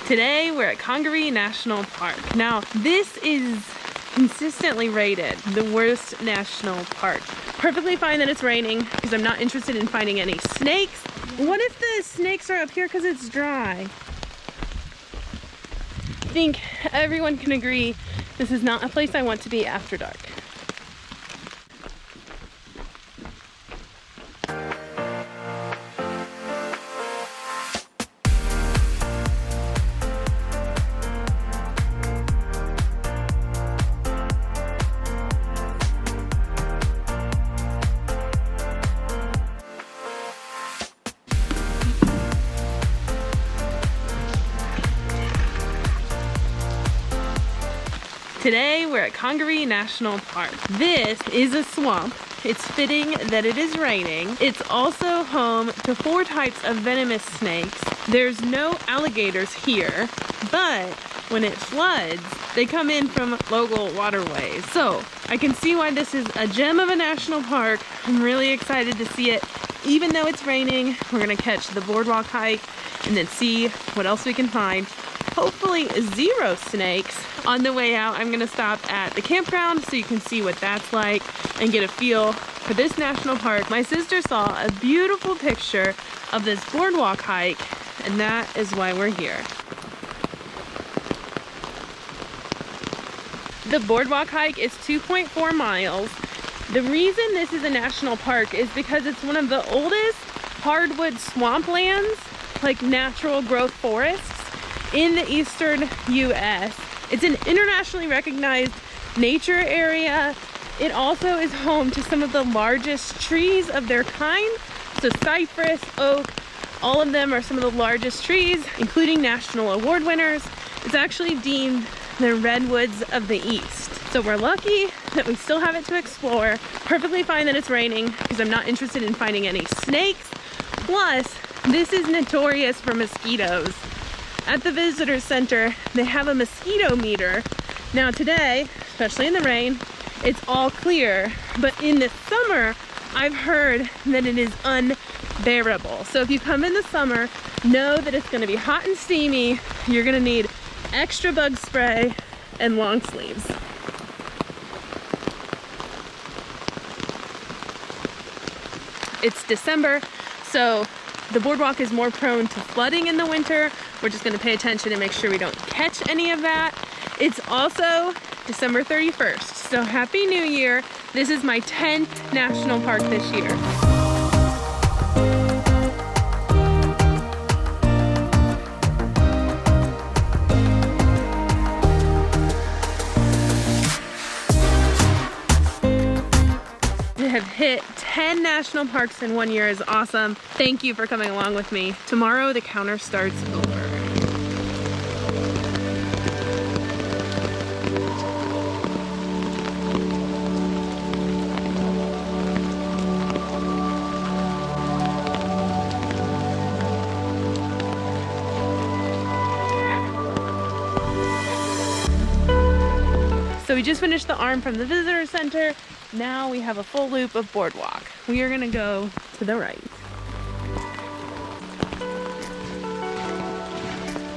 Today we're at Congaree National Park. Now this is consistently rated the worst national park. Perfectly fine that it's raining because I'm not interested in finding any snakes. What if the snakes are up here because it's dry? I think everyone can agree this is not a place I want to be after dark. Today we're at Congaree National Park. This is a swamp. It's fitting that it is raining. It's also home to 4 types of venomous snakes. There's no alligators here, but when it floods, they come in from local waterways. So I can see why this is a gem of a national park. I'm really excited to see it. Even though it's raining, we're gonna catch the Boardwalk Hike and then see what else we can find. Hopefully 0 snakes. On the way out, I'm gonna stop at the campground so you can see what that's like and get a feel for this national park. My sister saw a beautiful picture of this boardwalk hike, and that is why we're here. The boardwalk hike is 2.4 miles. The reason this is a national park is because it's one of the oldest hardwood swamplands, like natural growth forests, in the eastern US. It's an internationally recognized nature area. It also is home to some of the largest trees of their kind. So cypress, oak, all of them are some of the largest trees, including national award winners. It's actually deemed the redwoods of the East. So we're lucky that we still have it to explore. Perfectly fine that it's raining because I'm not interested in finding any snakes. Plus, this is notorious for mosquitoes. At the visitor center, they have a mosquito meter. Now today, especially in the rain, it's all clear, but in the summer, I've heard that it is unbearable. So if you come in the summer, know that it's gonna be hot and steamy. You're gonna need extra bug spray and long sleeves. It's December, so the boardwalk is more prone to flooding in the winter. We're just gonna pay attention and make sure we don't catch any of that. It's also December 31st, so Happy New Year. This is my 10th national park this year. To have hit 10 national parks in 1 year is awesome. Thank you for coming along with me. Tomorrow the counter starts over. So we just finished the arm from the visitor center. Now we have a full loop of boardwalk. We are gonna go to the right.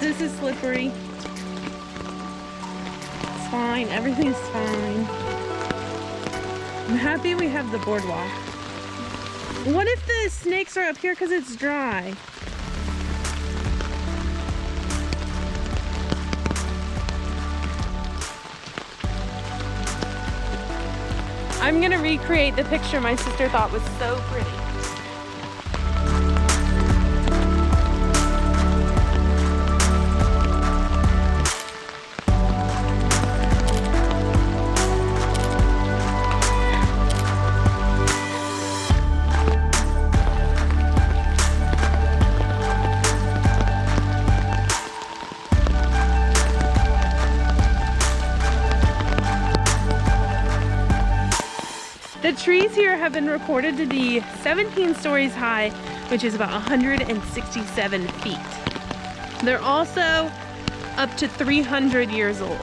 This is slippery. It's fine, everything's fine. I'm happy we have the boardwalk. What if the snakes are up here because it's dry? I'm gonna recreate the picture my sister thought was so pretty. The trees here have been reported to be 17 stories high, which is about 167 feet. They're also up to 300 years old.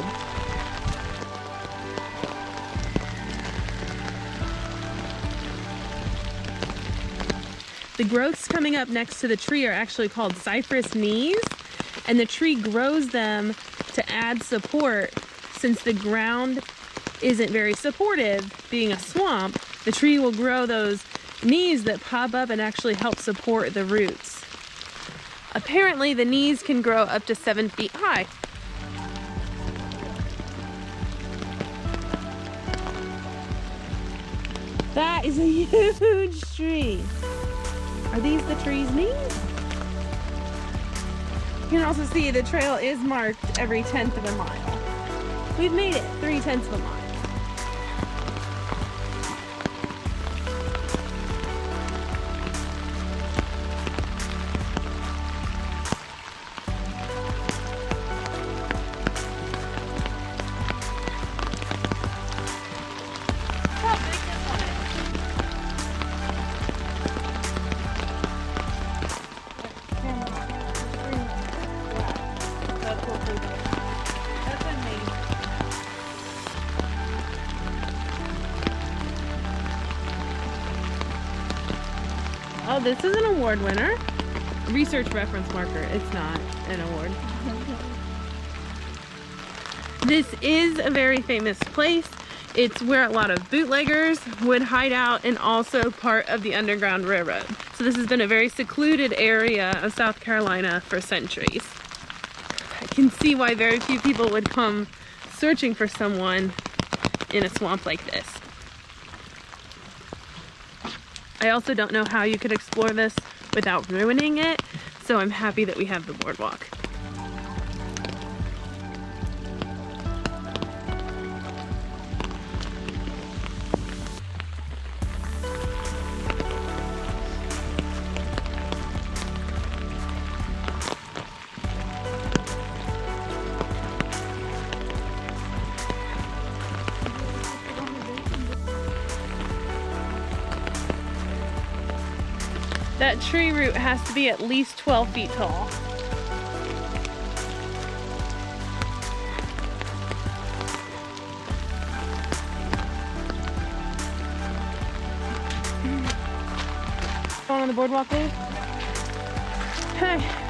The growths coming up next to the tree are actually called cypress knees, and the tree grows them to add support. Since the ground isn't very supportive, being a swamp, the tree will grow those knees that pop up and actually help support the roots. Apparently, the knees can grow up to 7 feet high. That is a huge tree. Are these the tree's knees? You can also see the trail is marked every 1/10 of a mile. We've made it 3/10 of a mile. Oh, this is an award winner. Research reference marker. It's not an award. This is a very famous place. It's where a lot of bootleggers would hide out and also part of the Underground Railroad. So this has been a very secluded area of South Carolina for centuries. I can see why very few people would come searching for someone in a swamp like this. I also don't know how you could explore this without ruining it, so I'm happy that we have the boardwalk. That tree root has to be at least 12 feet tall. Going on the boardwalk, Dave? Hey.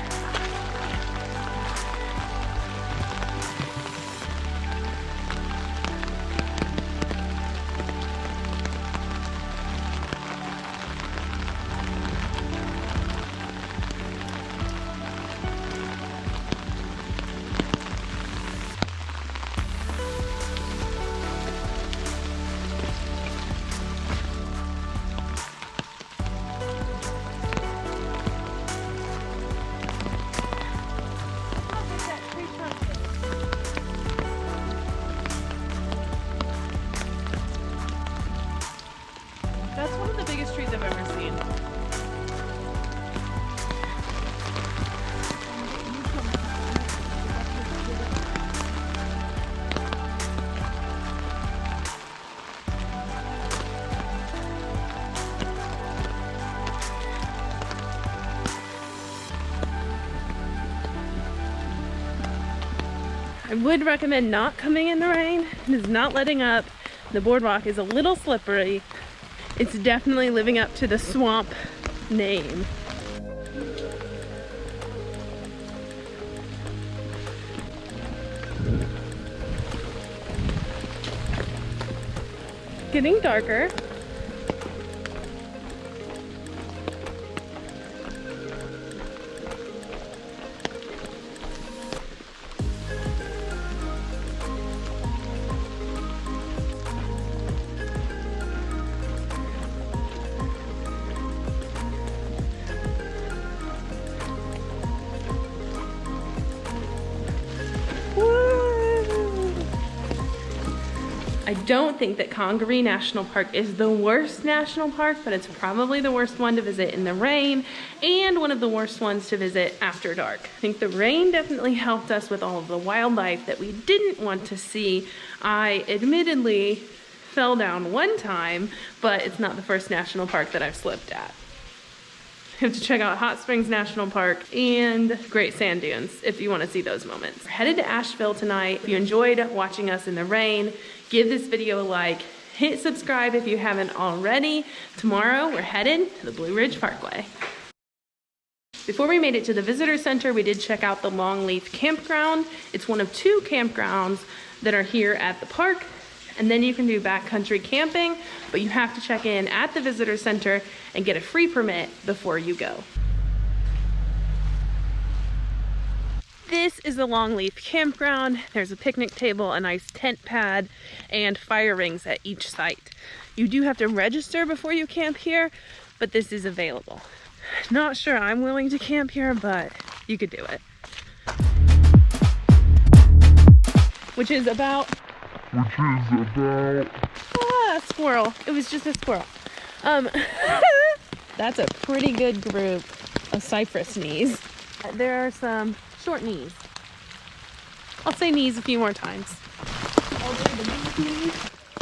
That's one of the biggest trees I've ever seen. I would recommend not coming in the rain. It is not letting up. The boardwalk is a little slippery. It's definitely living up to the swamp name. Getting darker. I don't think that Congaree National Park is the worst national park, but it's probably the worst one to visit in the rain and one of the worst ones to visit after dark. I think the rain definitely helped us with all of the wildlife that we didn't want to see. I admittedly fell down one time, but it's not the first national park that I've slipped at. You have to check out Hot Springs National Park and Great Sand Dunes if you want to see those moments. We're headed to Asheville tonight. If you enjoyed watching us in the rain, give this video a like, hit subscribe if you haven't already. Tomorrow we're headed to the Blue Ridge Parkway. Before we made it to the visitor center, we did check out the Longleaf Campground. It's one of 2 campgrounds that are here at the park. And then you can do backcountry camping, but you have to check in at the visitor center and get a free permit before you go. This is the Longleaf Campground. There's a picnic table, a nice tent pad, and fire rings at each site. You do have to register before you camp here, but this is available. Not sure I'm willing to camp here, but you could do it. Which is about... Ah, squirrel. It was just a squirrel. That's a pretty good group of cypress knees. There are some short knees. I'll say knees a few more times.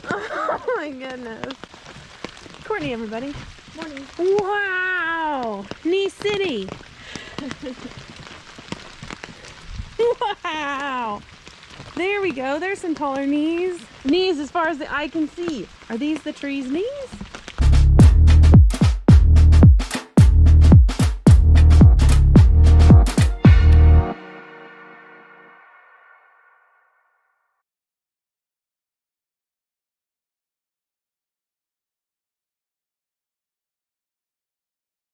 Oh my goodness. Courtney, everybody. Morning. Wow! Knee City! Wow! There we go. There's some taller knees. Knees as far as the eye can see. Are these the tree's knees?